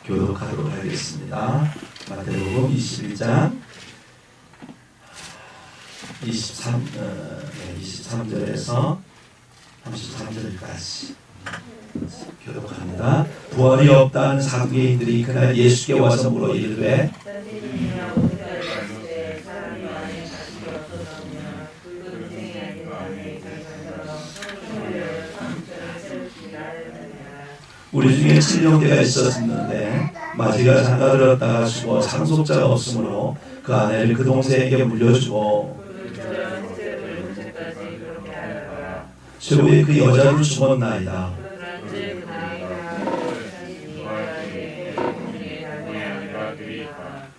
교독하도록 하겠습니다. 마태복음 21장 23절에서 33절까지 교독합니다. 부활이 없다는 사두개인들이 그날 예수께 와서 물어 이르되 우리 중에 칠형제가 있었는데 마지가 장가들었다가 죽어 상속자가 없으므로 그 아내를 그 동생에게 물려주고 최후에 그 여자를 죽었나이다.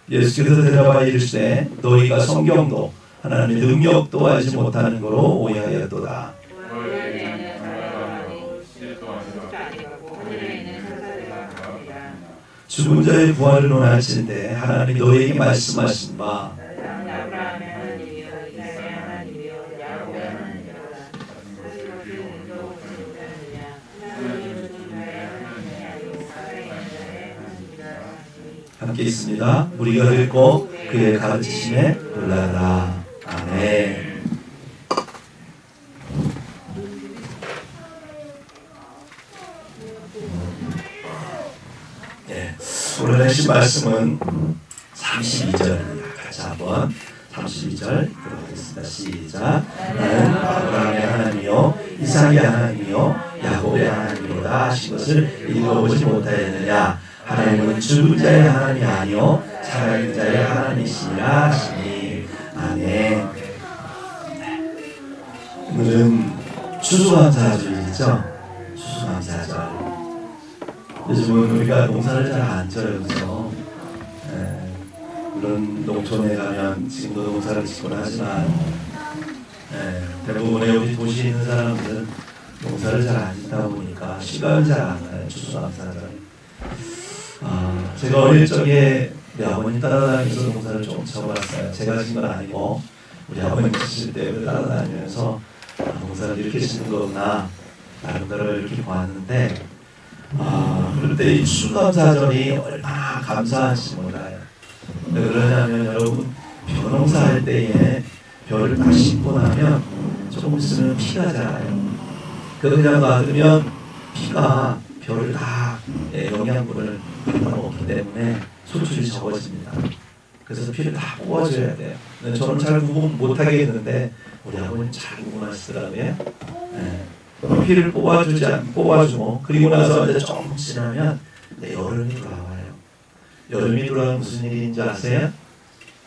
예수께서 대답하여 이르시되 너희가 성경도 하나님의 능력도 알지 못하는 거로 오해하였도다. 죽은 자의 부활을 논할진대 하나님이 너희에게 말씀하신 바 함께 있습니다. 우리가 듣고 그의 가르치심에 놀라라. 아멘. 오늘 하신 말씀은 32절입니다. 같이 한번 32절 들어보겠습니다. 시작. 나는 아브라함의 하나님이요 이삭의 하나님이요 야곱의 하나님이로다 하신 것을 읽어보지 못하였느냐. 하나님은 죽은 자의 하나님이 아니요 살아있는 자의 하나님이시니라 하시니. 아멘. 오늘은 추수감사절이죠. 추수감사절. 요즘은 우리가 농사를 잘 안 져요, 그죠? 물론 농촌에 가면 지금도 농사를 짓곤 하지만 대부분의 우리 도시에 있는 사람들은 농사를 잘 안 짓다 보니까 시간을 잘 안 가요, 추수감사절. 제가 어릴 적에 우리 아버님 따라다니면서 농사를 좀 쳐봤어요. 제가 진 건 아니고 우리 아버님 치실 때 따라다니면서 농사를 이렇게 짓는 거구나 나름대로 이렇게 보았는데 그럴 때 이 추수감사절이 얼마나 감사한지 몰라요. 왜 그러냐면 여러분 벼농사 할 때에 벼를 딱 심고 나면 조금 있으면 피가 자라요. 그냥 놔두면 피가 벼를 다 영양분을 받아먹기 때문에 소출이 적어집니다. 그래서 피를 다 뽑아줘야 돼요. 저는 잘 구분 못하겠는데 우리 아버님 잘 구분하시더라고요. 피를 뽑아주고 그리고 나서 이제 조금 지나면 여름이 돌아와요. 여름이 돌아오면 무슨 일인지 아세요?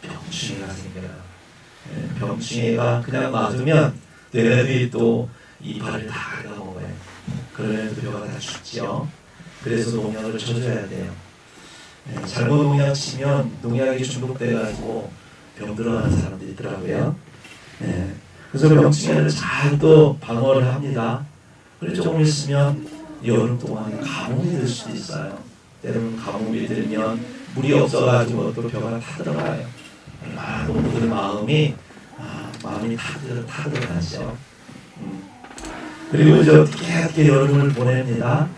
병충해가 생겨요. 병충해가 그냥 놔두면 얘네들이 또 이파를 다 긁어먹어요. 그러면 그 벼가 다 죽죠. 그래서 농약을 쳐줘야 돼요. 잘못 농약 치면 농약이 중독돼가지고 병 들어가는 사람들이 있더라고요. 그래서 병충해를 잘 또 방어를 합니다. 그래서 조금 있으면 여름 동안 가뭄이 들 수도 있어요. 때로는 가뭄이 들면 물이 없어가지고 또 벼가 타들어가요. 얼마나 농부들 마음이 타들어가죠. 그리고 이제 어떻게 여름을 보냅니다.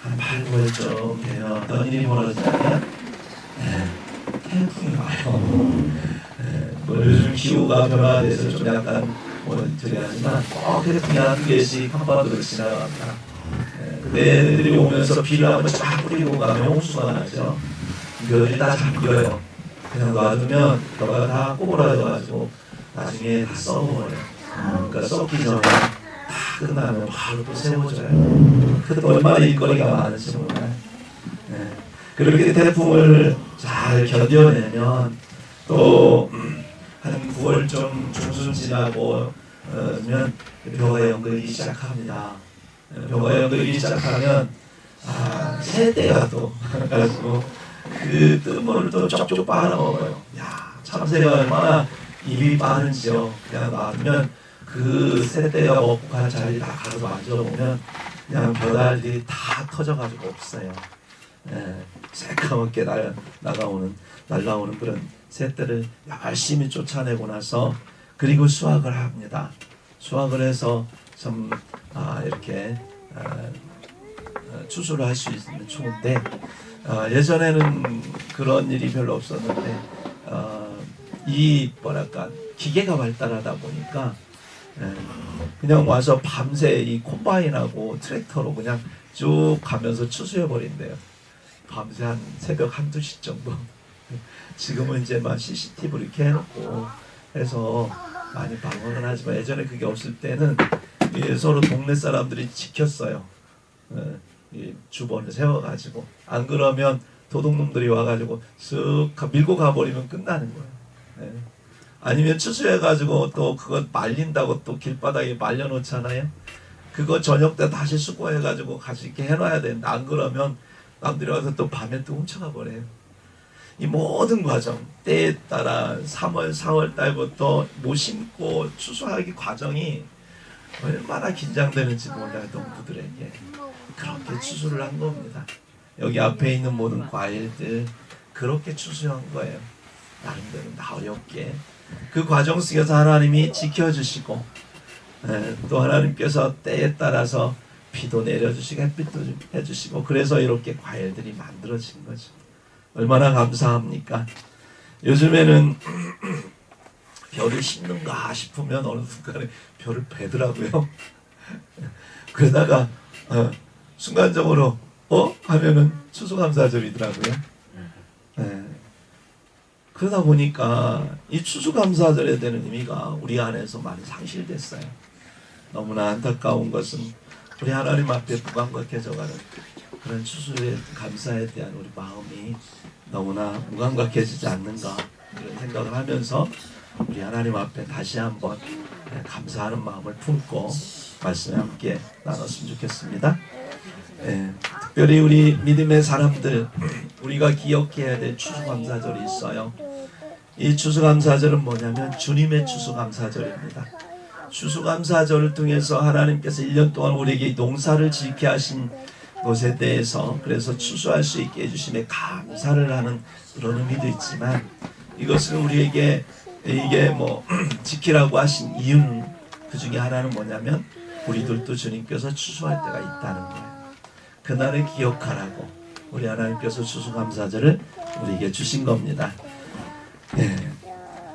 한 8, 9월쯤 되면 어떤 일이 벌어지냐면 태풍이 와요. 요즘 기후가 변화돼서 좀 약간 저기 하지만 태풍이 한 개씩 한반도를 지나갑니다. 근데 애들이 오면서 비를 한번 쫙 뿌리고 가면 홍수가 나죠. 벼들이 다 잠겨요. 그냥 놔두면 벼가 다 꼬부라져가지고 나중에 다 썩어버려요. 그러니까 썩기 전에 다 끝나면 바로 또 세워져요. 그것도 얼마나 일거리가 많은지 몰라요. 그렇게 태풍을 잘 견뎌내면 또 한 9월쯤 중순 지나고 면 벼가 연글기 시작합니다. 벼가 연글기 시작하면 새떼가 또 가지고 그 뜬물을 또 쪽쪽 빨아먹어요. 야, 참새가 얼마나 입이 빠른지요. 그냥 놔두면 그 새떼가 먹고 간 자리 다 가서 만져보면 그냥 벼달들이 다 터져가지고 없어요. 새까맣게 날아오는 그런 새떼를 열심히 쫓아내고 나서 그리고 수확을 합니다. 수확을 해서 좀 이렇게 추수를 할 수 있으면 좋은데 예전에는 그런 일이 별로 없었는데 이 뭐랄까 기계가 발달하다 보니까 그냥 와서 밤새 이 콤바인하고 트랙터로 그냥 쭉 가면서 추수해 버린대요. 밤새 한 새벽 한두 시 정도. 지금은 이제 막 CCTV 이렇게 해놓고 해서 많이 방어는 하지만 예전에 그게 없을 때는 서로 동네 사람들이 지켰어요. 이 주번을 세워가지고 안 그러면 도둑놈들이 와가지고 쓱 밀고 가버리면 끝나는 거예요. 아니면 추수해가지고 또 그거 말린다고 또 길바닥에 말려놓잖아요. 그거 저녁 때 다시 수거해가지고 같이 이렇게 해놔야 되는데 안 그러면 남들이 와서 또 밤에 또 훔쳐가 버려요. 이 모든 과정 때에 따라 3월 4월 달부터 못 심고 추수하기 과정이 얼마나 긴장되는지 몰라요. 농부들에게 그렇게 추수를 한 겁니다. 여기 앞에 있는 모든 과일들 그렇게 추수한 거예요. 나름대로 어렵게 그 과정 속에서 하나님이 지켜주시고 또 하나님께서 때에 따라서 비도 내려주시고 햇빛도 해주시고 그래서 이렇게 과일들이 만들어진 거죠. 얼마나 감사합니까? 요즘에는 벼를 심는가 싶으면 어느 순간에 벼를 베더라고요. 그러다가 순간적으로 하면은 추수감사절이더라고요. 그러다 보니까 이 추수감사절에 대한 의미가 우리 안에서 많이 상실됐어요. 너무나 안타까운 것은 우리 하나님 앞에 무감각해져가는 그런 추수의 감사에 대한 우리 마음이 너무나 무감각해지지 않는가 이런 생각을 하면서 우리 하나님 앞에 다시 한번 감사하는 마음을 품고 말씀에 함께 나눴으면 좋겠습니다. 특별히 우리 믿음의 사람들 우리가 기억해야 될 추수감사절이 있어요. 이 추수감사절은 뭐냐면 주님의 추수감사절입니다. 추수감사절을 통해서 하나님께서 1년 동안 우리에게 농사를 짓게 하신 것에 대해서 그래서 추수할 수 있게 해주심에 감사를 하는 그런 의미도 있지만 이것을 우리에게 이게 지키라고 하신 이유는 그 중에 하나는 뭐냐면 우리들도 주님께서 추수할 때가 있다는 거예요. 그날을 기억하라고 우리 하나님께서 추수감사절을 우리에게 주신 겁니다.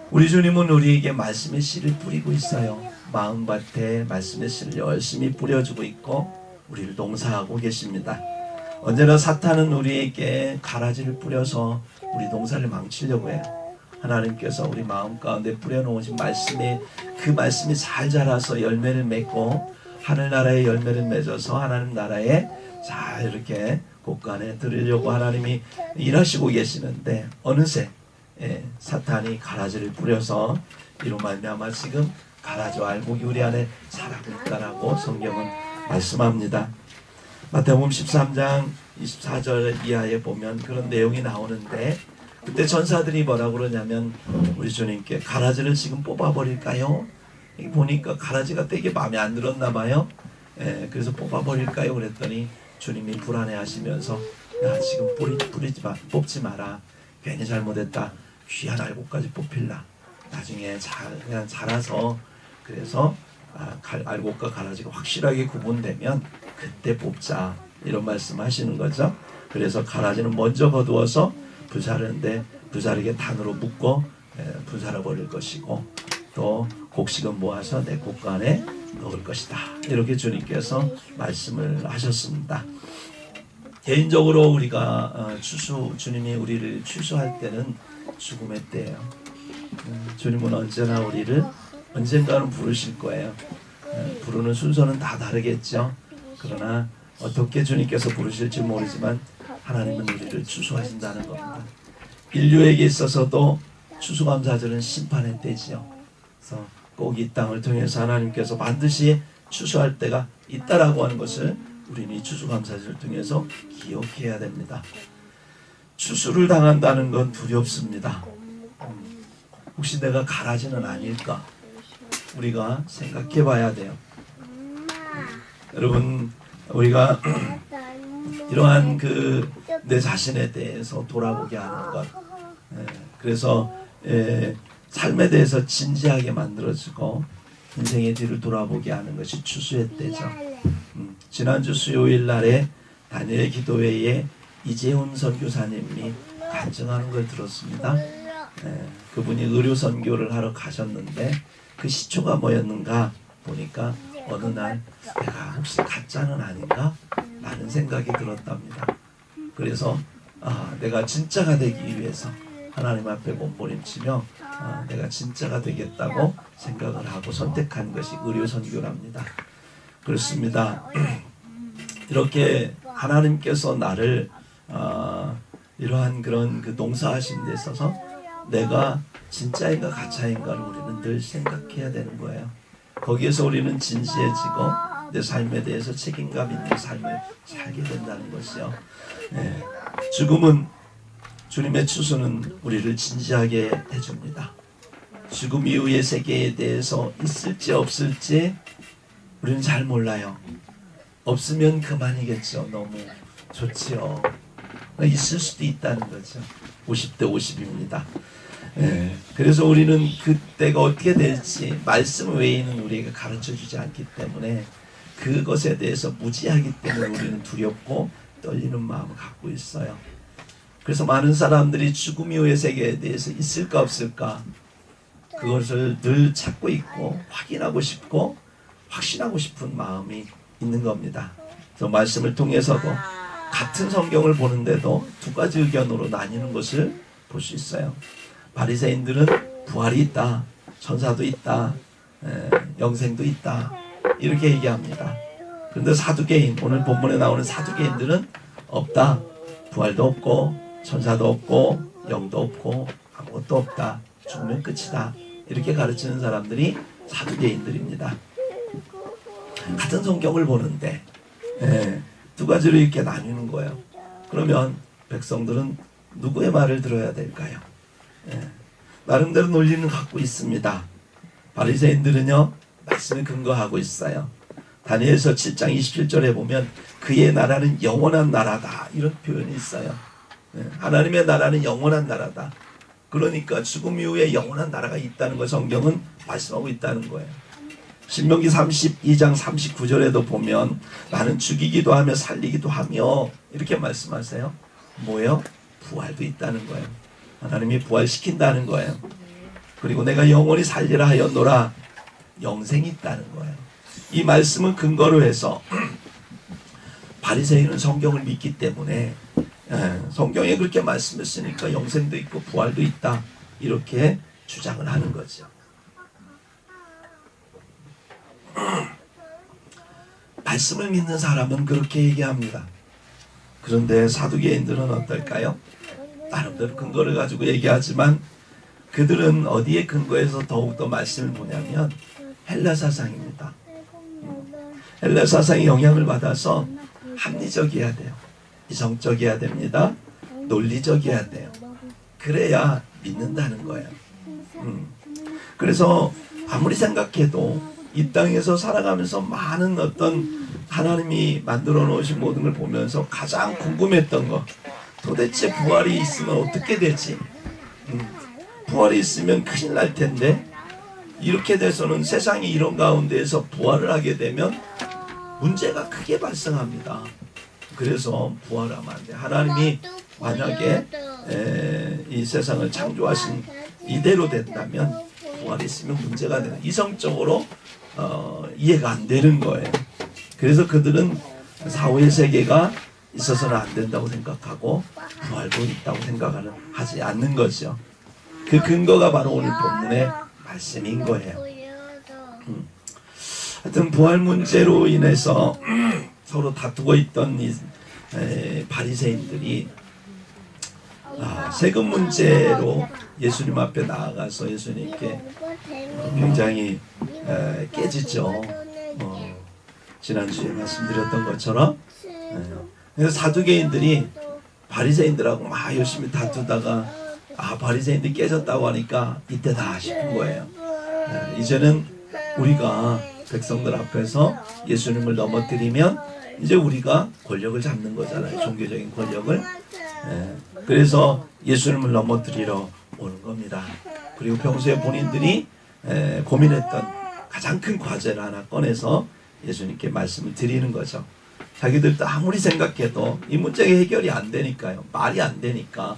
우리 주님은 우리에게 말씀의 씨를 뿌리고 있어요. 마음밭에 말씀의 씨를 열심히 뿌려주고 있고 우리를 농사하고 계십니다. 언제나 사탄은 우리에게 가라지를 뿌려서 우리 농사를 망치려고 해요. 하나님께서 우리 마음 가운데 뿌려놓으신 말씀이 그 말씀이 잘 자라서 열매를 맺고 하늘나라의 열매를 맺어서 하나님 나라에 잘 이렇게 곳간에 들으려고 하나님이 일하시고 계시는데 어느새 사탄이 가라지를 뿌려서 이로 말미암아 지금 가라지와 알곡이 우리 안에 자라고 있다라고 성경은 말씀합니다. 마태복음 13장 24절 이하에 보면 그런 내용이 나오는데 그때 전사들이 뭐라고 그러냐면 우리 주님께 가라지를 지금 뽑아버릴까요? 보니까 가라지가 되게 마음에 안 들었나 봐요. 그래서 뽑아버릴까요? 그랬더니 주님이 불안해하시면서 야 지금 뽑지 마라. 괜히 잘못했다. 귀한 알곡까지 뽑힐라. 나중에 그냥 자라서 그래서 알곡과 가라지가 확실하게 구분되면 그때 뽑자 이런 말씀하시는 거죠. 그래서 가라지는 먼저 거두어서 불사르는데 불사르게 단으로 묶고 불사라 버릴 것이고 또 곡식은 모아서 내 곳간에 넣을 것이다. 이렇게 주님께서 말씀을 하셨습니다. 개인적으로 우리가 주님이 우리를 추수할 때는 죽음의 때예요. 주님은 언제나 우리를 언젠가는 부르실 거예요. 부르는 순서는 다 다르겠죠. 그러나 어떻게 주님께서 부르실지 모르지만 하나님은 우리를 추수하신다는 겁니다. 인류에게 있어서도 추수감사절은 심판의 때지요. 그래서 꼭 이 땅을 통해서 하나님께서 반드시 추수할 때가 있다라고 하는 것을 우리는 이 추수감사절을 통해서 기억해야 됩니다. 추수를 당한다는 건 두렵습니다. 혹시 내가 가라지는 아닐까? 우리가 생각해 봐야 돼요. 여러분 우리가 이러한 내 자신에 대해서 돌아보게 하는 것 그래서 삶에 대해서 진지하게 만들어지고 인생의 뒤를 돌아보게 하는 것이 추수의 때죠. 지난주 수요일 날에 다니엘 기도회에 이재훈 선교사님이 간증하는 걸 들었습니다. 그분이 의료 선교를 하러 가셨는데 그 시초가 뭐였는가 보니까 어느 날 내가 혹시 가짜는 아닌가? 라는 생각이 들었답니다. 그래서 내가 진짜가 되기 위해서 하나님 앞에 몸부림치며 내가 진짜가 되겠다고 생각을 하고 선택한 것이 의료 선교랍니다. 그렇습니다. 이렇게 하나님께서 나를 이러한 그런 그 농사하신 데 있어서 내가 진짜인가 가짜인가를 우리는 늘 생각해야 되는 거예요. 거기에서 우리는 진지해지고 내 삶에 대해서 책임감 있는 삶을 살게 된다는 것이요. 죽음은 주님의 추수는 우리를 진지하게 해줍니다. 죽음 이후의 세계에 대해서 있을지 없을지 우리는 잘 몰라요. 없으면 그만이겠죠. 너무 좋지요. 있을 수도 있다는 거죠. 50대 50입니다. 그래서 우리는 그때가 어떻게 될지 말씀 외에는 우리에게 가르쳐주지 않기 때문에 그것에 대해서 무지하기 때문에 우리는 두렵고 떨리는 마음을 갖고 있어요. 그래서 많은 사람들이 죽음 이후의 세계에 대해서 있을까 없을까 그것을 늘 찾고 있고 확인하고 싶고 확신하고 싶은 마음이 있는 겁니다. 그래서 말씀을 통해서도 같은 성경을 보는데도 두 가지 의견으로 나뉘는 것을 볼 수 있어요. 바리새인들은 부활이 있다, 천사도 있다, 영생도 있다 이렇게 얘기합니다. 그런데 사두개인, 오늘 본문에 나오는 사두개인들은 없다, 부활도 없고 천사도 없고 영도 없고 아무것도 없다, 죽으면 끝이다 이렇게 가르치는 사람들이 사두개인들입니다. 같은 성경을 보는데 두 가지로 이렇게 나뉘는 거예요. 그러면 백성들은 누구의 말을 들어야 될까요? 나름대로 논리는 갖고 있습니다. 바리새인들은요 말씀에 근거하고 있어요. 다니엘서 7장 27절에 보면 그의 나라는 영원한 나라다 이런 표현이 있어요. 하나님의 나라는 영원한 나라다. 그러니까 죽음 이후에 영원한 나라가 있다는 걸 성경은 말씀하고 있다는 거예요. 신명기 32장 39절에도 보면 나는 죽이기도 하며 살리기도 하며 이렇게 말씀하세요. 뭐예요? 부활도 있다는 거예요. 하나님이 부활시킨다는 거예요. 그리고 내가 영원히 살리라 하였노라 영생이 있다는 거예요. 이 말씀은 근거로 해서 바리새인은 성경을 믿기 때문에 성경에 그렇게 말씀했으니까 영생도 있고 부활도 있다 이렇게 주장을 하는 거죠. 말씀을 믿는 사람은 그렇게 얘기합니다. 그런데 사두개인들은 어떨까요? 나름대로 근거를 가지고 얘기하지만 그들은 어디에 근거해서 더욱더 말씀을 보냐면 헬라 사상입니다. 헬라 사상의 영향을 받아서 합리적이어야 돼요. 이성적이어야 됩니다. 논리적이어야 돼요. 그래야 믿는다는 거예요. 그래서 아무리 생각해도 이 땅에서 살아가면서 많은 어떤 하나님이 만들어 놓으신 모든 걸 보면서 가장 궁금했던 거 도대체 부활이 있으면 어떻게 되지? 부활이 있으면 큰일 날 텐데 이렇게 돼서는 세상이 이런 가운데에서 부활을 하게 되면 문제가 크게 발생합니다. 그래서 부활하면 안 돼. 하나님이 만약에 이 세상을 창조하신 이대로 된다면 부활이 있으면 문제가 되는 이성적으로 이해가 안 되는 거예요. 그래서 그들은 사후의 세계가 있어서는 안 된다고 생각하고 부활도 있다고 생각하는 하지 않는 거죠. 그 근거가 바로 오늘 본문의 말씀인 거예요. 하여튼 부활 문제로 인해서 서로 다투고 있던 이 바리새인들이 세금 문제로 예수님 앞에 나아가서 예수님께 굉장히 깨지죠. 지난주에 말씀드렸던 것처럼 그래서 사두개인들이 바리새인들하고 막 열심히 다투다가 바리새인들이 깨졌다고 하니까 이때다 싶은 거예요. 이제는 우리가 백성들 앞에서 예수님을 넘어뜨리면 이제 우리가 권력을 잡는 거잖아요. 종교적인 권력을. 그래서 예수님을 넘어뜨리러 오는 겁니다. 그리고 평소에 본인들이 고민했던 가장 큰 과제를 하나 꺼내서 예수님께 말씀을 드리는 거죠. 자기들도 아무리 생각해도 이 문제가 해결이 안 되니까요. 말이 안 되니까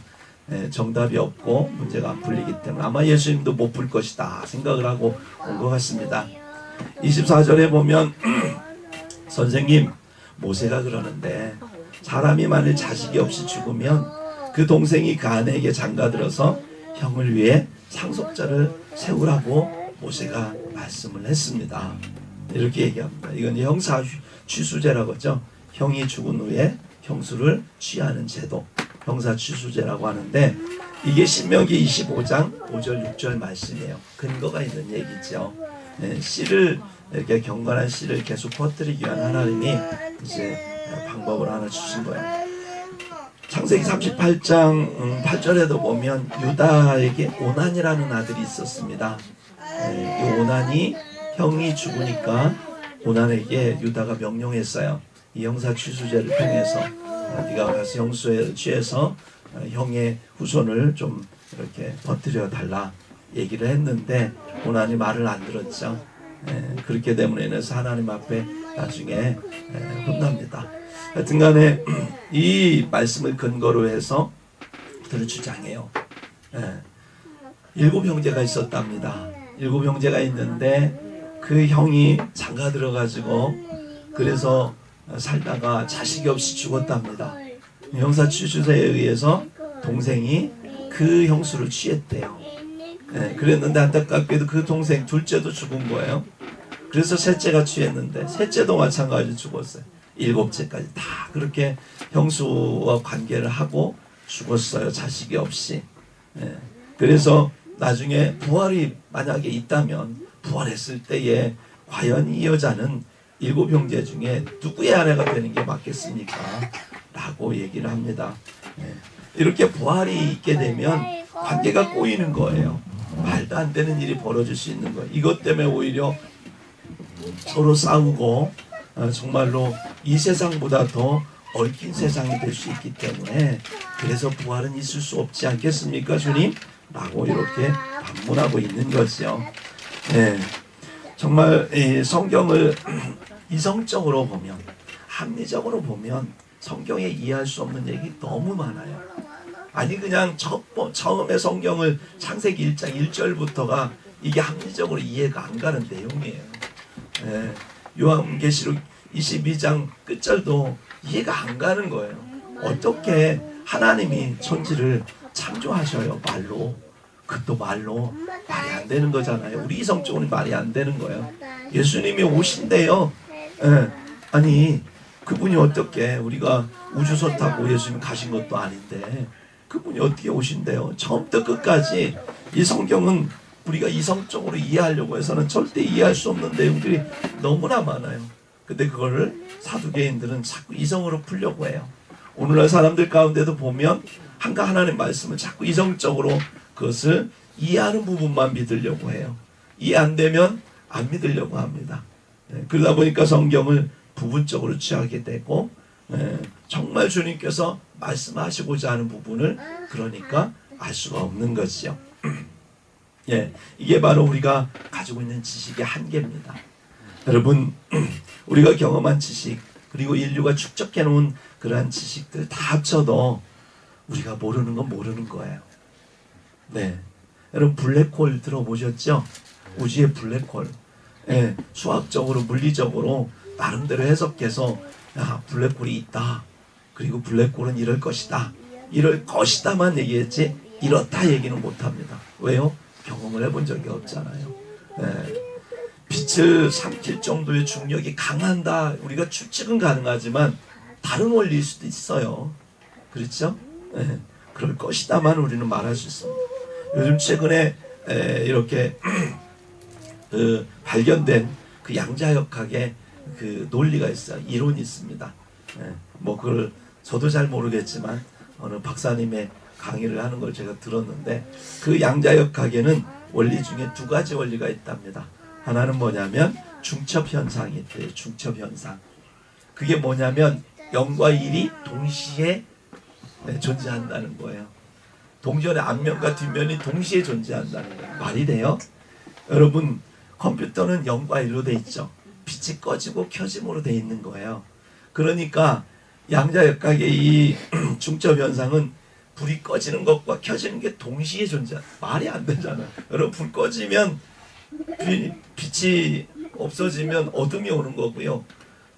정답이 없고 문제가 안 풀리기 때문에 아마 예수님도 못 풀 것이다 생각을 하고 온 것 같습니다. 24절에 보면 선생님, 모세가 그러는데 사람이 만일 자식이 없이 죽으면 그 동생이 그 아내에게 장가들어서 형을 위해 상속자를 세우라고 모세가 말씀을 했습니다. 이렇게 얘기합니다. 이건 형사 취수제라고 하죠. 형이 죽은 후에 형수를 취하는 제도, 형사 취수제라고 하는데 이게 신명기 25장 5절 6절 말씀이에요. 근거가 있는 얘기죠. 씨를 이렇게 경건한 씨를 계속 퍼뜨리기 위한 하나님이 이제 방법을 하나 주신 거예요. 창세기 38장 8절에도 보면 유다에게 오난이라는 아들이 있었습니다. 이 오난이 형이 죽으니까 오난에게 유다가 명령했어요. 이 형사 취수제를 통해서 네가 가서 형수에 취해서 형의 후손을 좀 이렇게 퍼뜨려 달라 얘기를 했는데 오난이 말을 안 들었죠. 그렇기 때문에 인해서 하나님 앞에 나중에 혼납니다. 하여튼간에 이 말씀을 근거로 해서 그들을 주장해요. 7 형제가 있었답니다. 7 형제가 있는데 그 형이 장가 들어가지고 그래서 살다가 자식이 없이 죽었답니다. 형사 취수제에 의해서 동생이 그 형수를 취했대요. 그랬는데 안타깝게도 그 동생 둘째도 죽은 거예요. 그래서 셋째가 취했는데 셋째도 마찬가지로 죽었어요. 7째까지 다 그렇게 형수와 관계를 하고 죽었어요. 자식이 없이. 그래서 나중에 부활이 만약에 있다면 부활했을 때에 과연 이 여자는 7 형제 중에 누구의 아내가 되는 게 맞겠습니까? 라고 얘기를 합니다. 이렇게 부활이 있게 되면 관계가 꼬이는 거예요. 말도 안 되는 일이 벌어질 수 있는 거예요. 이것 때문에 오히려 서로 싸우고 정말로 이 세상보다 더 얽힌 세상이 될 수 있기 때문에 그래서 부활은 있을 수 없지 않겠습니까, 주님? 라고 이렇게 반문하고 있는 거죠. 정말 이 성경을 이성적으로 보면, 합리적으로 보면 성경에 이해할 수 없는 얘기 너무 많아요. 아니 그냥 처음에 성경을 창세기 1장 1절부터가 이게 합리적으로 이해가 안 가는 내용이에요. 요한계시록 22장 끝절도 이해가 안 가는 거예요. 어떻게 하나님이 천지를 창조하셔요, 말로. 그것도 말로 말이 안 되는 거잖아요. 우리 이성적으로 말이 안 되는 거예요. 예수님이 오신대요. 아니 그분이 어떻게, 우리가 우주선 타고 예수님 가신 것도 아닌데 그분이 어떻게 오신대요. 처음부터 끝까지 이 성경은 우리가 이성적으로 이해하려고 해서는 절대 이해할 수 없는 내용들이 너무나 많아요. 근데 그거를 사두개인들은 자꾸 이성으로 풀려고 해요. 오늘날 사람들 가운데도 보면 하나님 말씀을 자꾸 이성적으로 그것을 이해하는 부분만 믿으려고 해요. 이해 안 되면 안 믿으려고 합니다. 그러다 보니까 성경을 부분적으로 취하게 되고 정말 주님께서 말씀하시고자 하는 부분을 그러니까 알 수가 없는 것이죠. 이게 바로 우리가 가지고 있는 지식의 한계입니다. 여러분, 우리가 경험한 지식 그리고 인류가 축적해 놓은 그러한 지식들 다 합쳐도 우리가 모르는 건 모르는 거예요. 여러분 블랙홀 들어보셨죠? 우주의 블랙홀. 수학적으로 물리적으로 나름대로 해석해서 블랙홀이 있다. 그리고 블랙홀은 이럴 것이다. 이럴 것이다만 얘기했지 이렇다 얘기는 못합니다. 왜요? 경험을 해본 적이 없잖아요. 빛을 삼킬 정도의 중력이 강한다. 우리가 추측은 가능하지만 다른 원리일 수도 있어요. 그렇죠? 그럴 것이다만 우리는 말할 수 있습니다. 요즘 최근에 이렇게 발견된 그 양자역학의 그 논리가 있어요. 이론이 있습니다. 뭐 그걸 저도 잘 모르겠지만 어느 박사님의 강의를 하는 걸 제가 들었는데 그 양자역학에는 원리 중에 2가지 원리가 있답니다. 하나는 뭐냐면 중첩현상이 있대요. 중첩현상. 그게 뭐냐면 0과 1이 동시에 존재한다는 거예요. 동전의 앞면과 뒷면이 동시에 존재한다는 거예요. 말이 돼요? 여러분, 컴퓨터는 0과 1로 돼 있죠. 빛이 꺼지고 켜짐으로 돼 있는 거예요. 그러니까 양자역학의 이 중첩 현상은 불이 꺼지는 것과 켜지는 게 동시에 존재한다. 말이 안 되잖아요. 여러분 불 꺼지면 빛이 없어지면 어둠이 오는 거고요.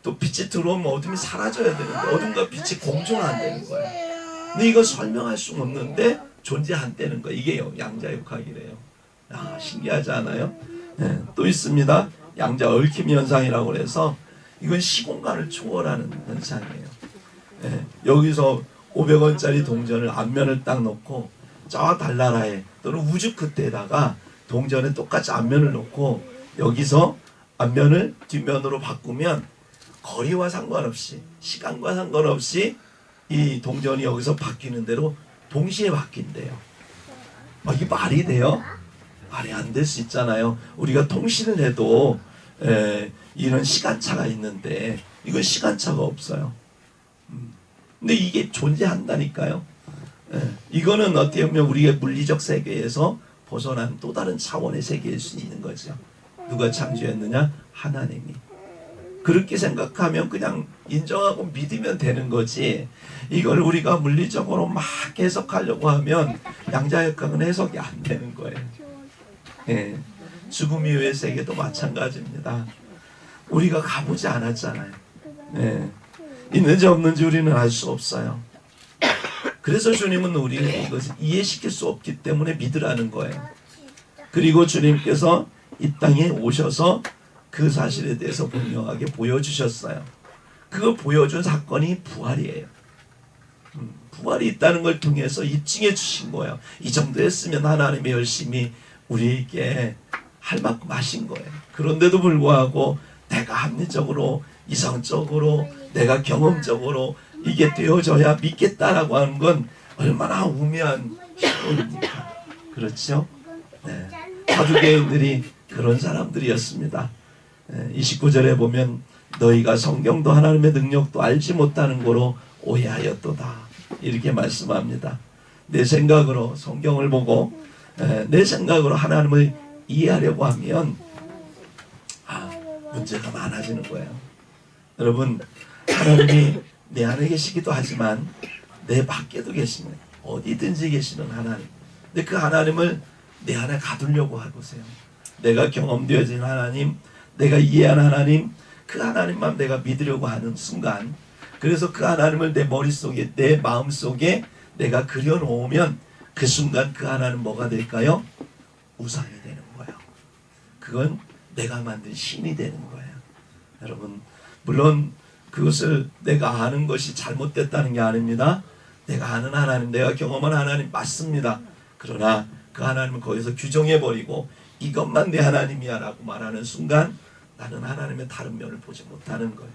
또 빛이 들어오면 어둠이 사라져야 되는데 어둠과 빛이 공존한다는 거예요. 근데 이거 설명할 수 없는데 존재한다는 거예요. 이게 양자역학이래요. 아, 신기하지 않아요? 네, 또 있습니다. 양자 얽힘 현상이라고 해서 이건 시공간을 초월하는 현상이에요. 네, 여기서 500원짜리 동전을 앞면을 딱 놓고 저 달나라에 또는 우주 끝에다가 동전에 똑같이 앞면을 놓고 여기서 앞면을 뒷면으로 바꾸면 거리와 상관없이 시간과 상관없이 이 동전이 여기서 바뀌는 대로 동시에 바뀐대요. 이게 말이 돼요? 말이 안 될 수 있잖아요. 우리가 통신을 해도 이런 시간차가 있는데 이건 시간차가 없어요. 근데 이게 존재한다니까요. 이거는 어떻게 보면 우리의 물리적 세계에서 벗어난 또 다른 차원의 세계일 수 있는 거죠. 누가 창조했느냐? 하나님이. 그렇게 생각하면 그냥 인정하고 믿으면 되는 거지. 이걸 우리가 물리적으로 막 해석하려고 하면 양자역학은 해석이 안 되는 거예요. 예. 죽음 이후의 세계도 마찬가지입니다. 우리가 가보지 않았잖아요. 예. 있는지 없는지 우리는 알 수 없어요. 그래서 주님은 우리를 이것을 이해시킬 수 없기 때문에 믿으라는 거예요. 그리고 주님께서 이 땅에 오셔서 그 사실에 대해서 분명하게 보여주셨어요. 그걸 보여준 사건이 부활이에요. 부활이 있다는 걸 통해서 입증해 주신 거예요. 이 정도 했으면 하나님이 열심히 우리에게 할 만큼 하신 거예요. 그런데도 불구하고 내가 합리적으로 이성적으로 내가 경험적으로 이게 되어져야 믿겠다라고 하는 건 얼마나 우매한 신호입니까? 그렇죠? 네. 사두개인들이 그런 사람들이었습니다. 29절에 보면 너희가 성경도 하나님의 능력도 알지 못하는 거로 오해하였도다. 이렇게 말씀합니다. 내 생각으로 성경을 보고 내 생각으로 하나님을 이해하려고 하면 문제가 많아지는 거예요. 여러분, 하나님이 내 안에 계시기도 하지만 내 밖에도 계시는, 어디든지 계시는 하나님. 근데 그 하나님을 내 안에 가두려고 해보세요. 내가 경험되어진 하나님, 내가 이해한 하나님, 그 하나님만 내가 믿으려고 하는 순간, 그래서 그 하나님을 내 머릿속에, 내 마음속에 내가 그려놓으면 그 순간 그 하나님 뭐가 될까요? 우상이 되는 거예요. 그건 내가 만든 신이 되는 거예요. 여러분, 물론 그것을 내가 아는 것이 잘못됐다는 게 아닙니다. 내가 아는 하나님, 내가 경험한 하나님 맞습니다. 그러나 그 하나님을 거기서 규정해버리고 이것만 내 하나님이야 라고 말하는 순간 나는 하나님의 다른 면을 보지 못하는 거예요.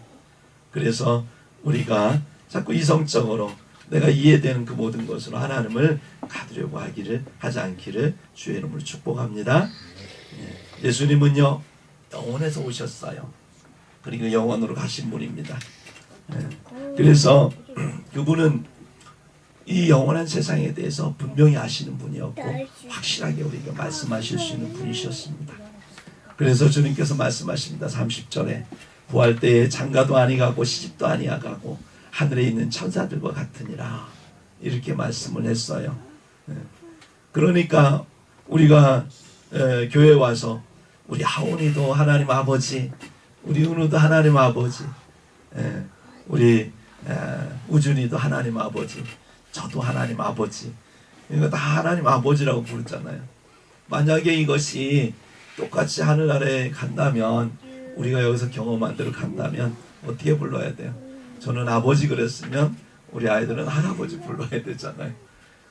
그래서 우리가 자꾸 이성적으로 내가 이해되는 그 모든 것으로 하나님을 가두려고 하지 않기를 주의 이름으로 축복합니다. 예수님은요, 영원에서 오셨어요. 그리고 영원으로 가신 분입니다. 그래서 그분은 이 영원한 세상에 대해서 분명히 아시는 분이었고 확실하게 우리에게 말씀하실 수 있는 분이셨습니다. 그래서 주님께서 말씀하십니다. 30절에 부활 때에 장가도 아니가고 시집도 아니하가고 하늘에 있는 천사들과 같으니라, 이렇게 말씀을 했어요. 그러니까 우리가 교회 와서 우리 하온이도 하나님 아버지, 우리 은우도 하나님 아버지, 우리 우준이도 하나님 아버지, 저도 하나님 아버지, 이거 다 하나님 아버지라고 부르잖아요. 만약에 이것이 똑같이 하늘나라에 간다면, 우리가 여기서 경험한 대로 간다면 어떻게 불러야 돼요? 저는 아버지 그랬으면 우리 아이들은 할아버지 불러야 되잖아요.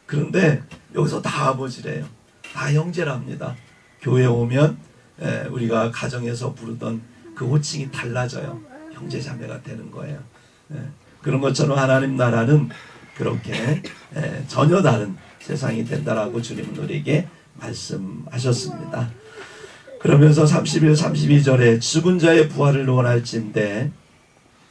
그런데 여기서 다 아버지래요. 다 형제랍니다. 교회 오면 우리가 가정에서 부르던 그 호칭이 달라져요. 형제 자매가 되는 거예요. 그런 것처럼 하나님 나라는 그렇게 전혀 다른 세상이 된다라고 주님은 우리에게 말씀하셨습니다. 그러면서 31, 32절에 죽은 자의 부활을 원할진대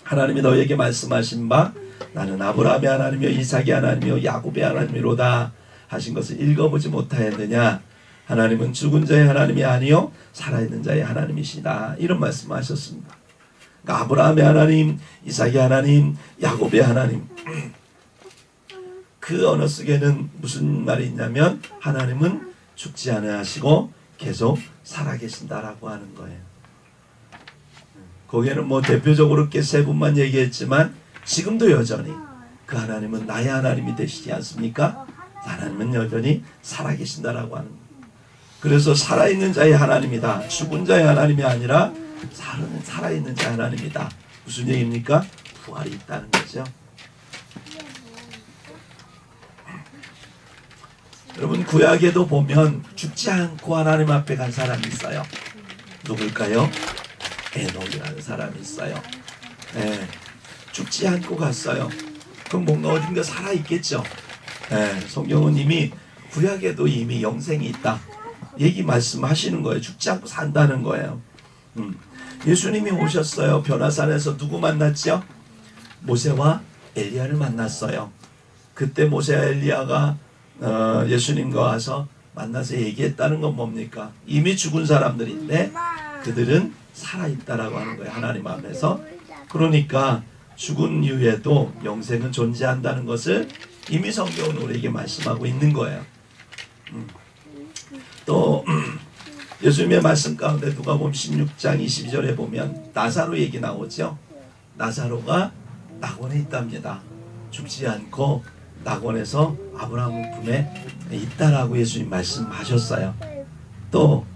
하나님이 너에게 말씀하신 바 나는 아브라함의 하나님이요 이삭의 하나님이요 야곱의 하나님이로다 하신 것을 읽어보지 못하였느냐? 하나님은 죽은 자의 하나님이 아니요 살아있는 자의 하나님이시다. 이런 말씀하셨습니다. 그러니까 아브라함의 하나님, 이삭의 하나님, 야곱의 하나님. 그 언어 속에는 무슨 말이 있냐면 하나님은 죽지 않으시고 계속 살아계신다라고 하는 거예요. 거기에는 뭐 대표적으로 꽤 세 분만 얘기했지만 지금도 여전히 그 하나님은 나의 하나님이 되시지 않습니까? 하나님은 여전히 살아계신다라고 하는 거예요. 그래서 살아있는 자의 하나님이다. 죽은 자의 하나님이 아니라 살아있는 자의 하나님이다. 무슨 얘기입니까? 부활이 있다는 거죠. 여러분 구약에도 보면 죽지 않고 하나님 앞에 간 사람이 있어요. 누굴까요? 에녹이라는 사람이 있어요. 네, 죽지 않고 갔어요. 그럼 뭔가 어딘가 살아있겠죠. 네, 성경은 이미 구약에도 이미 영생이 있다. 얘기 말씀하시는 거예요. 죽지 않고 산다는 거예요. 예수님이 오셨어요. 변화산에서 누구 만났죠? 모세와 엘리야를 만났어요. 그때 모세와 엘리야가 예수님과 와서 만나서 얘기했다는 건 뭡니까? 이미 죽은 사람들인데 그들은 살아있다라고 하는 거예요. 하나님 앞에서. 그러니까 죽은 이후에도 영생은 존재한다는 것을 이미 성경은 우리에게 말씀하고 있는 거예요. 또 예수님의 말씀 가운데 누가복음 16장 22절에 보면 나사로 얘기 나오죠. 나사로가 낙원에 있답니다. 죽지 않고 낙원에서 아브라함 품에 있다라고 예수님 말씀하셨어요. 또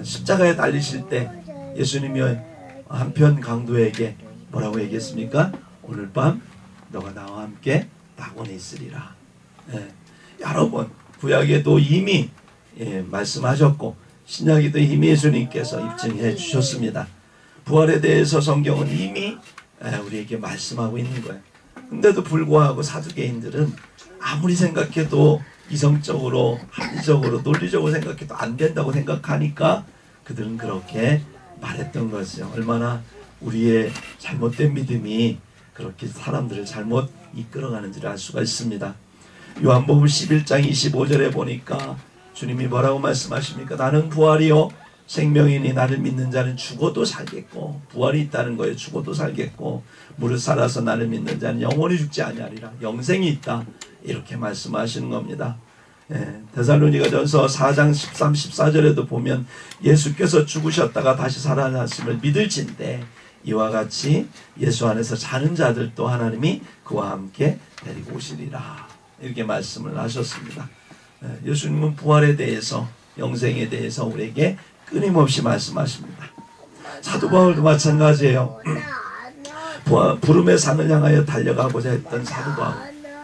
십자가에 달리실 때 예수님이 한편 강도에게 뭐라고 얘기했습니까? 오늘 밤 너가 나와 함께 낙원에 있으리라. 여러 번 구약에도 이미 말씀하셨고 신약에도 이미 예수님께서 입증해 주셨습니다. 부활에 대해서 성경은 이미 우리에게 말씀하고 있는 거예요. 근데도 불구하고 사두개인들은 아무리 생각해도 이성적으로 합리적으로 논리적으로 생각해도 안 된다고 생각하니까 그들은 그렇게 말했던 거죠. 얼마나 우리의 잘못된 믿음이 그렇게 사람들을 잘못 이끌어가는지를 알 수가 있습니다. 요한복음 11장 25절에 보니까 주님이 뭐라고 말씀하십니까? 나는 부활이요 생명이니 나를 믿는 자는 죽어도 살겠고, 부활이 있다는 거예요. 죽어도 살겠고 무릇 살아서 나를 믿는 자는 영원히 죽지 아니하리라. 영생이 있다. 이렇게 말씀하시는 겁니다. 데살로니가전서 4장 13, 14절에도 보면 예수께서 죽으셨다가 다시 살아나심을 믿을진대 이와 같이 예수 안에서 자는 자들도 하나님이 그와 함께 데리고 오시리라. 이렇게 말씀을 하셨습니다. 예수님은 부활에 대해서 영생에 대해서 우리에게 끊임없이 말씀하십니다. 사도 바울도 마찬가지예요. 부름의 산을 향하여 달려가고자 했던 사도 바울,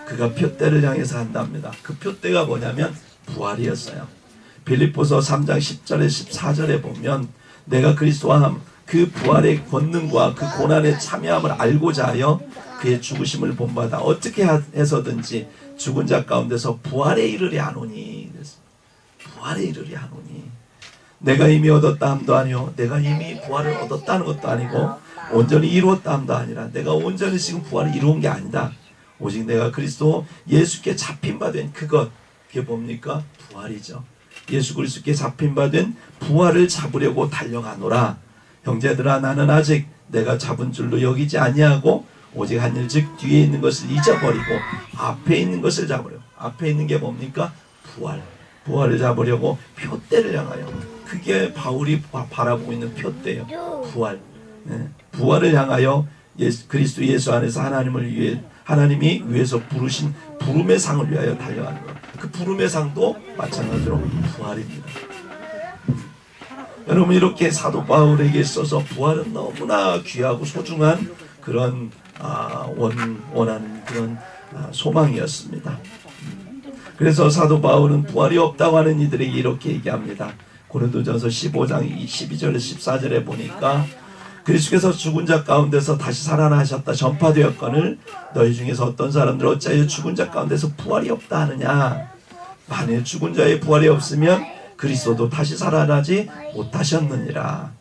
그가 표대를 향해서 한답니다. 그 표대가 뭐냐면 부활이었어요. 빌립보서 3장 10절에 14절에 보면 내가 그리스도와 그 부활의 권능과 그 고난에 참여함을 알고자 하여 그의 죽으심을 본받아 어떻게 해서든지 죽은 자 가운데서 부활에 이르려 하노니. 부활에 이르려 하노니. 내가 이미 얻었다 함도 아니요 내가 이미 부활을 얻었다는 것도 아니고 온전히 이루었다 함도 아니라 내가 온전히 지금 부활을 이루은 게 아니다. 오직 내가 그리스도 예수께 잡힌 바 된 그것, 그게 뭡니까? 부활이죠. 예수 그리스도께 잡힌 바 된 부활을 잡으려고 달려가노라. 형제들아 나는 아직 내가 잡은 줄로 여기지 아니하고 오직 한 일 즉 뒤에 있는 것을 잊어버리고 앞에 있는 것을 잡으려고. 앞에 있는 게 뭡니까? 부활. 부활을 잡으려고 표대를 향하여. 그게 바울이 바라보고 있는 표대예요. 부활. 부활을 향하여 그리스도 예수 안에서 하나님이 위에서 부르신 부름의 상을 위하여 달려가는 것. 그 부름의 상도 마찬가지로 부활입니다. 여러분 이렇게 사도 바울에게 있어서 부활은 너무나 귀하고 소중한 그런 원하는 그런 소망이었습니다. 그래서 사도 바울은 부활이 없다고 하는 이들에게 이렇게 얘기합니다. 고린도전서 15장 12절 14절에 보니까 그리스도께서 죽은 자 가운데서 다시 살아나셨다 전파되었거늘 너희 중에서 어떤 사람들 어찌하여 죽은 자 가운데서 부활이 없다 하느냐. 만일 죽은 자의 부활이 없으면 그리스도도 다시 살아나지 못하셨느니라.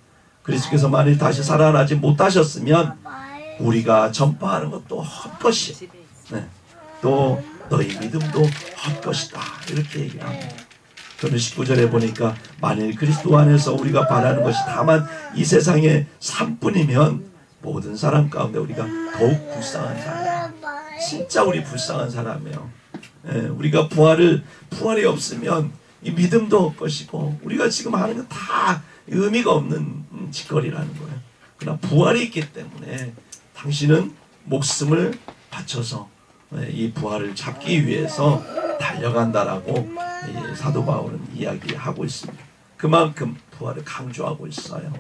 그리스도께서 만일 다시 살아나지 못하셨으면 우리가 전파하는 것도 헛것이, 또 너희 믿음도 헛것이다. 이렇게 얘기를 합니다. 그러면 19절에 보니까 만일 그리스도 안에서 우리가 바라는 것이 다만 이 세상의 삶뿐이면 모든 사람 가운데 우리가 더욱 불쌍한 사람, 진짜 우리 불쌍한 사람이에요. 우리가 부활이 없으면 이 믿음도 없을 것이고 우리가 지금 하는 건 다 의미가 없는 짓거리라는 거예요. 그러나 부활이 있기 때문에 당신은 목숨을 바쳐서 이 부활을 잡기 위해서 달려간다라고 사도 바울은 이야기하고 있습니다. 그만큼 부활을 강조하고 있어요.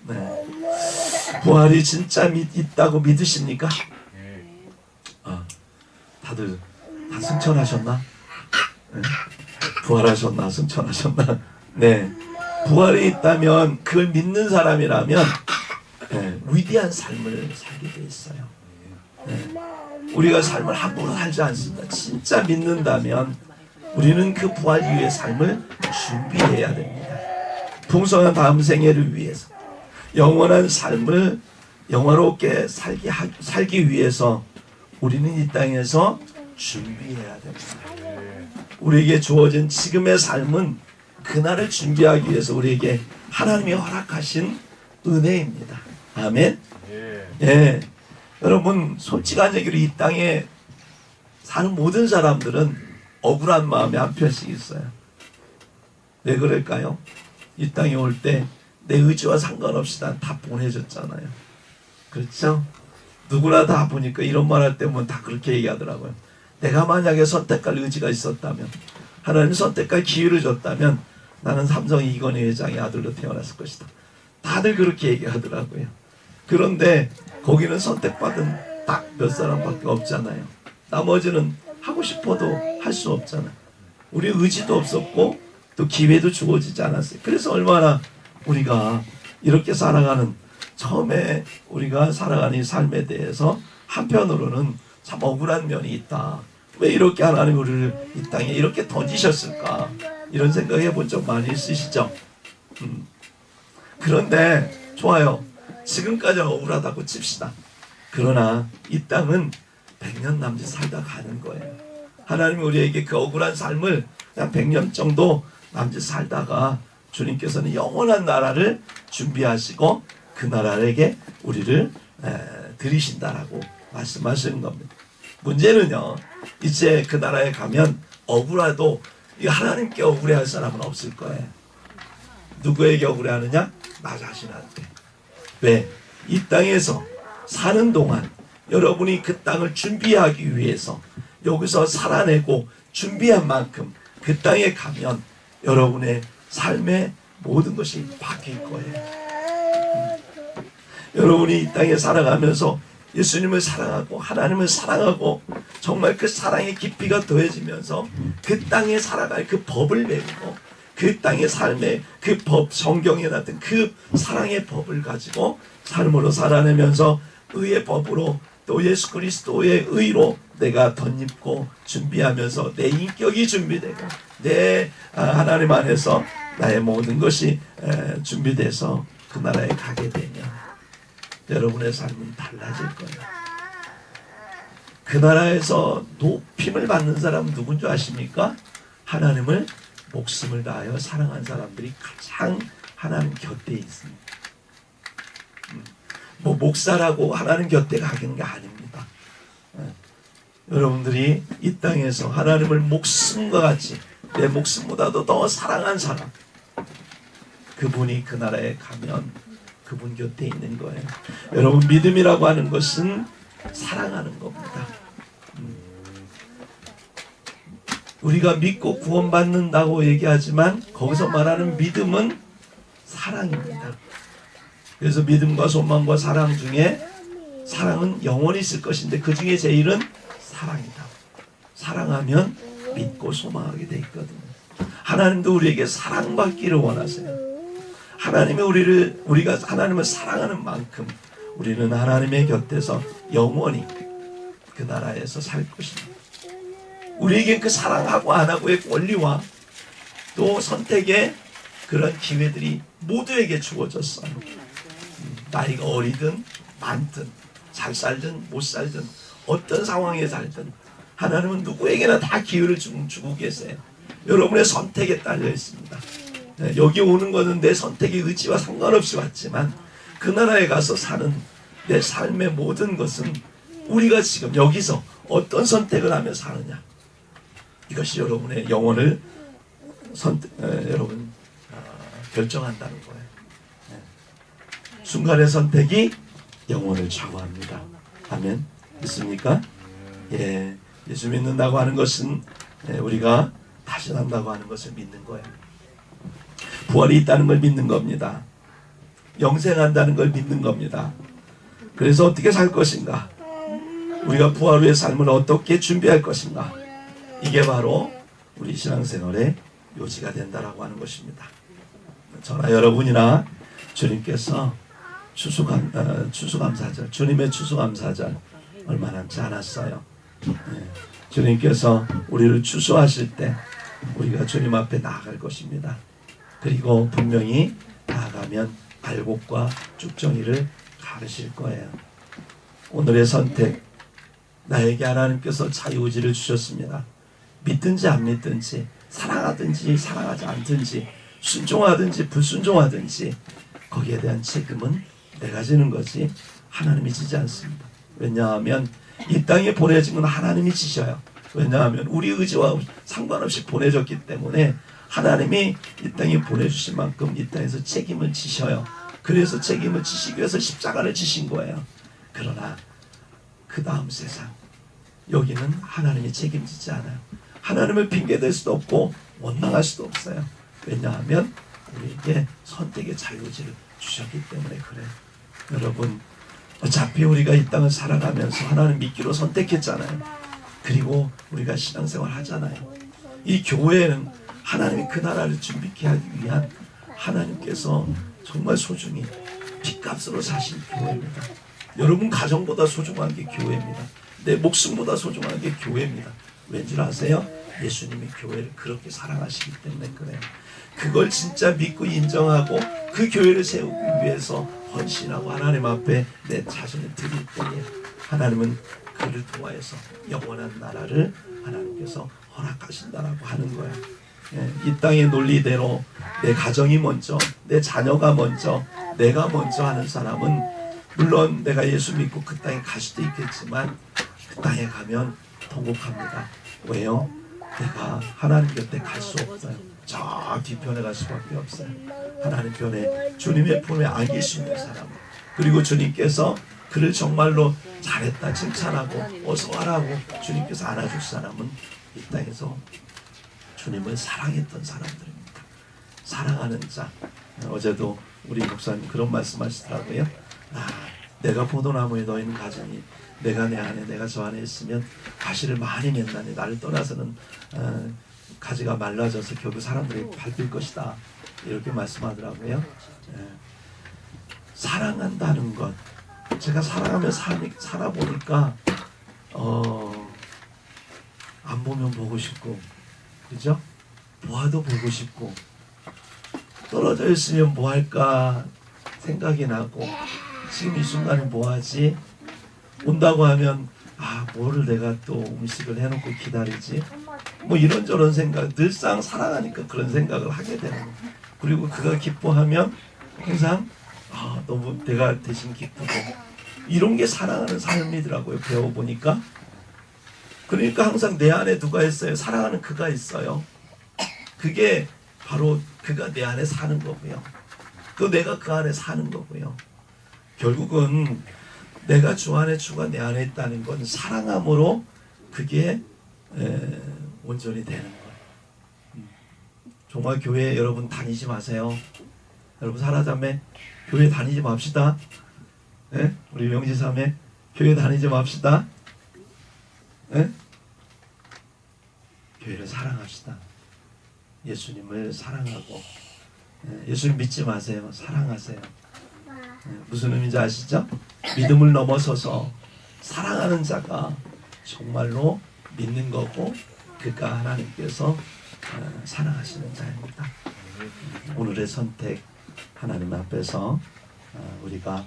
네. 부활이 진짜 있다고 믿으십니까? 다들 다 승천하셨나? 네. 부활하셨나? 승천하셨나? 네. 부활이 있다면 그걸 믿는 사람이라면 위대한 삶을 살게 돼 있어요. 우리가 삶을 함부로 살지 않습니다. 진짜 믿는다면 우리는 그 부활 이후의 삶을 준비해야 됩니다. 풍성한 다음 생애를 위해서 영원한 삶을 영화롭게 살기 위해서 우리는 이 땅에서 준비해야 됩니다. 우리에게 주어진 지금의 삶은 그날을 준비하기 위해서 우리에게 하나님이 허락하신 은혜입니다. 아멘. 예. 여러분 솔직한 얘기로 이 땅에 사는 모든 사람들은 억울한 마음이 한편씩 있어요. 왜 그럴까요? 이 땅에 올 때 내 의지와 상관없이 난 다 보내줬잖아요. 그렇죠? 누구나 다 보니까 이런 말 할 때면 다 그렇게 얘기하더라고요. 내가 만약에 선택할 의지가 있었다면, 하나님 선택할 기회를 줬다면 나는 삼성 이건희 회장의 아들로 태어났을 것이다. 다들 그렇게 얘기하더라고요. 그런데 거기는 선택받은 딱 몇 사람밖에 없잖아요. 나머지는 하고 싶어도 할 수 없잖아요. 우리 의지도 없었고 또 기회도 주어지지 않았어요. 그래서 얼마나 우리가 이렇게 살아가는, 처음에 우리가 살아가는 이 삶에 대해서 한편으로는 참 억울한 면이 있다. 왜 이렇게 하나님 우리를 이 땅에 이렇게 던지셨을까? 이런 생각 해본 적 많이 있으시죠? 그런데 좋아요. 지금까지 억울하다고 칩시다. 그러나 이 땅은 100년 남짓 살다 가는 거예요. 하나님이 우리에게 그 억울한 삶을 그냥 100년 정도 남짓 살다가 주님께서는 영원한 나라를 준비하시고 그 나라에게 우리를 들이신다라고 말씀하시는 겁니다. 문제는요, 이제 그 나라에 가면 억울해도 하나님께 억울해할 사람은 없을 거예요. 누구에게 억울해하느냐? 나 자신한테. 왜? 이 땅에서 사는 동안 여러분이 그 땅을 준비하기 위해서 여기서 살아내고 준비한 만큼 그 땅에 가면 여러분의 삶의 모든 것이 바뀔 거예요. 여러분이 이 땅에 살아가면서 예수님을 사랑하고 하나님을 사랑하고 정말 그 사랑의 깊이가 더해지면서 그 땅에 살아갈 그 법을 배우고 그 땅의 삶의 그 법, 성경에 나타난 그 사랑의 법을 가지고 삶으로 살아내면서 의의 법으로 또 예수 그리스도의 의로 내가 덧입고 준비하면서 내 인격이 준비되고 내 하나님 안에서 나의 모든 것이 준비돼서 그 나라에 가게 되면 여러분의 삶은 달라질 거예요. 그 나라에서 높임을 받는 사람은 누군 줄 아십니까? 하나님을 목숨을 다하여 사랑한 사람들이 가장 하나님 곁에 있습니다. 뭐 목사라고 하나님 곁에 가는 게 아닙니다. 여러분들이 이 땅에서 하나님을 목숨과 같이 내 목숨보다도 더 사랑한 사람, 그분이 그 나라에 가면 그분 곁에 있는 거예요. 여러분, 믿음이라고 하는 것은 사랑하는 겁니다. 우리가 믿고 구원받는다고 얘기하지만 거기서 말하는 믿음은 사랑입니다. 그래서 믿음과 소망과 사랑 중에 사랑은 영원히 있을 것인데 그 중에 제일은 사랑이다. 사랑하면 믿고 소망하게 돼 있거든요. 하나님도 우리에게 사랑받기를 원하세요. 하나님이 우리가 하나님을 사랑하는 만큼 우리는 하나님의 곁에서 영원히 그 나라에서 살 것입니다. 우리에게 그 사랑하고 안 하고의 권리와 또 선택의 그런 기회들이 모두에게 주어졌어요. 나이가 어리든 많든 잘 살든 못 살든 어떤 상황에 살든 하나님은 누구에게나 다 기회를 주고 계세요. 여러분의 선택에 딸려 있습니다. 여기 오는 것은 내 선택의 의지와 상관없이 왔지만 그 나라에 가서 사는 내 삶의 모든 것은 우리가 지금 여기서 어떤 선택을 하며 사느냐, 이것이 여러분의 영혼을 여러분 결정한다는 거예요. 순간의 선택이 영혼을 좌우합니다. 아멘. 믿습니까? 예, 예수 믿는다고 하는 것은 우리가 다시 산다고 하는 것을 믿는 거예요. 부활이 있다는 걸 믿는 겁니다. 영생한다는 걸 믿는 겁니다. 그래서 어떻게 살 것인가? 우리가 부활 후의 삶을 어떻게 준비할 것인가? 이게 바로 우리 신앙생활의 요지가 된다라고 하는 것입니다. 저나 여러분이나 주님께서 추수감사절, 주님의 추수감사절 얼마 남지 않았어요. 주님께서 우리를 추수하실 때 우리가 주님 앞에 나아갈 것입니다. 그리고 분명히 나아가면 알곡과 쭉정이를 가르실 거예요. 오늘의 선택, 나에게 하나님께서 자유의지를 주셨습니다. 믿든지 안 믿든지, 사랑하든지 사랑하지 않든지, 순종하든지 불순종하든지 거기에 대한 책임은 내가 지는 거지 하나님이 지지 않습니다. 왜냐하면 이 땅에 보내진 건 하나님이 지셔요. 왜냐하면 우리 의지와 상관없이 보내졌기 때문에 하나님이 이 땅에 보내주신 만큼 이 땅에서 책임을 지셔요. 그래서 책임을 지시기 위해서 십자가를 지신 거예요. 그러나 그 다음 세상, 여기는 하나님이 책임지지 않아요. 하나님을 핑계댈 수도 없고 원망할 수도 없어요. 왜냐하면 우리에게 선택의 자유의지를 주셨기 때문에 그래요. 여러분, 어차피 우리가 이 땅을 살아가면서 하나님 믿기로 선택했잖아요. 그리고 우리가 신앙생활 하잖아요. 이 교회는 하나님이 그 나라를 준비케 하기 위한 하나님께서 정말 소중히 핏값으로 사신 교회입니다. 여러분 가정보다 소중한 게 교회입니다. 내 목숨보다 소중한 게 교회입니다. 왠줄 아세요? 예수님이 교회를 그렇게 사랑하시기 때문에 그래요. 그걸 진짜 믿고 인정하고 그 교회를 세우기 위해서 헌신하고 하나님 앞에 내 자신을 드릴 때에 하나님은 그를 통하여서 영원한 나라를 하나님께서 허락하신다라고 하는 거예요. 이 땅의 논리대로 내 가정이 먼저, 내 자녀가 먼저, 내가 먼저 하는 사람은 물론 내가 예수 믿고 그 땅에 갈 수도 있겠지만 그 땅에 가면 통곡합니다. 왜요? 내가 하나님 곁에 갈 수 없어요. 저 뒤편에 갈 수밖에 없어요. 하나님 편에 주님의 품에 안길 수 있는 사람, 그리고 주님께서 그를 정말로 잘했다 칭찬하고 어서 와라고 주님께서 안아줄 사람은 이 땅에서 주님을 사랑했던 사람들입니다. 사랑하는 자. 어제도 우리 목사님 그런 말씀하시더라고요. 내가 포도나무에 너희는 가지니 내가 내 안에 내가 저 안에 있으면 가시를 많이 맺나니 나를 떠나서는 가지가 말라져서 결국 사람들이 밟힐 것이다. 이렇게 말씀하더라고요. 사랑한다는 것, 제가 사랑하며 살아보니까 안 보면 보고 싶고, 그죠? 보아도 보고 싶고, 떨어져 있으면 뭐 할까 생각이 나고, 지금 이 순간에 뭐 하지? 온다고 하면 뭐를 내가 또 음식을 해놓고 기다리지? 뭐 이런저런 생각, 늘상 살아가니까 그런 생각을 하게 되는 거예요. 그리고 그가 기뻐하면 항상 너무 내가 대신 기쁘고, 이런 게 사랑하는 삶이더라고요. 배워보니까. 그러니까 항상 내 안에 누가 있어요? 사랑하는 그가 있어요. 그게 바로 그가 내 안에 사는 거고요. 또 내가 그 안에 사는 거고요. 결국은 내가 주 안에, 주가 내 안에 있다는 건 사랑함으로 그게 온전히 되는 거예요. 정말 교회 여러분 다니지 마세요. 여러분 사라자매 교회 다니지 맙시다. 네? 우리 명지사매 교회 다니지 맙시다. 네? 교회를 사랑합시다. 예수님을 사랑하고, 예수님 믿지 마세요. 사랑하세요. 무슨 의미인지 아시죠? 믿음을 넘어서서 사랑하는 자가 정말로 믿는 거고, 그가 하나님께서 사랑하시는 자입니다. 오늘의 선택 하나님 앞에서 우리가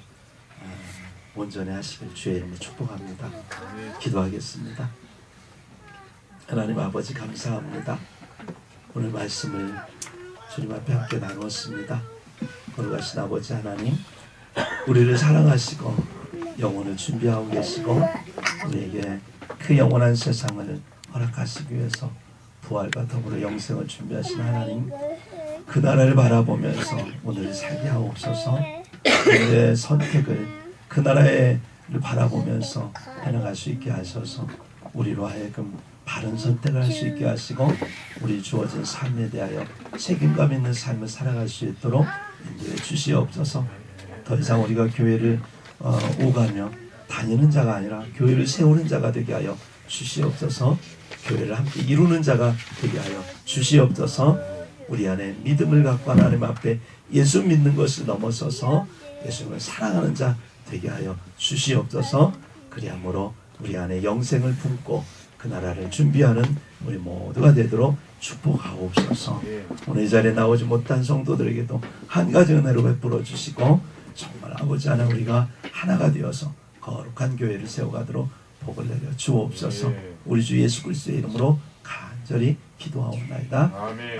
온전히 하시길 주의 이름으로 축복합니다. 기도하겠습니다. 하나님 아버지 감사합니다. 오늘 말씀을 주님 앞에 함께 나누었습니다. 거룩하신 아버지 하나님, 우리를 사랑하시고 영혼을 준비하고 계시고 우리에게 그 영원한 세상을 허락하시기 위해서 부활과 더불어 영생을 준비하신 하나님, 그 나라를 바라보면서 오늘 살게 하옵소서. 우리의 선택을 그 나라를 바라보면서 해나갈 수 있게 하셔서 우리로 하여금 바른 선택을 할 수 있게 하시고 우리 주어진 삶에 대하여 책임감 있는 삶을 살아갈 수 있도록 인도해 주시옵소서. 더 이상 우리가 교회를 오가며 다니는 자가 아니라 교회를 세우는 자가 되게 하여 주시옵소서. 교회를 함께 이루는 자가 되게 하여 주시옵소서. 우리 안에 믿음을 갖고 하나님 앞에 예수 믿는 것을 넘어서서 예수님을 사랑하는 자 되게 하여 주시옵소서. 그리함으로 우리 안에 영생을 품고 그 나라를 준비하는 우리 모두가 되도록 축복하옵소서. 오늘 이 자리에 나오지 못한 성도들에게도 한 가지 은혜로 베풀어 주시고 정말 아버지 하나 우리가 하나가 되어서 거룩한 교회를 세워가도록 복을 내려 주옵소서. 우리 주 예수 그리스도의 이름으로 간절히 기도하옵나이다. 아멘.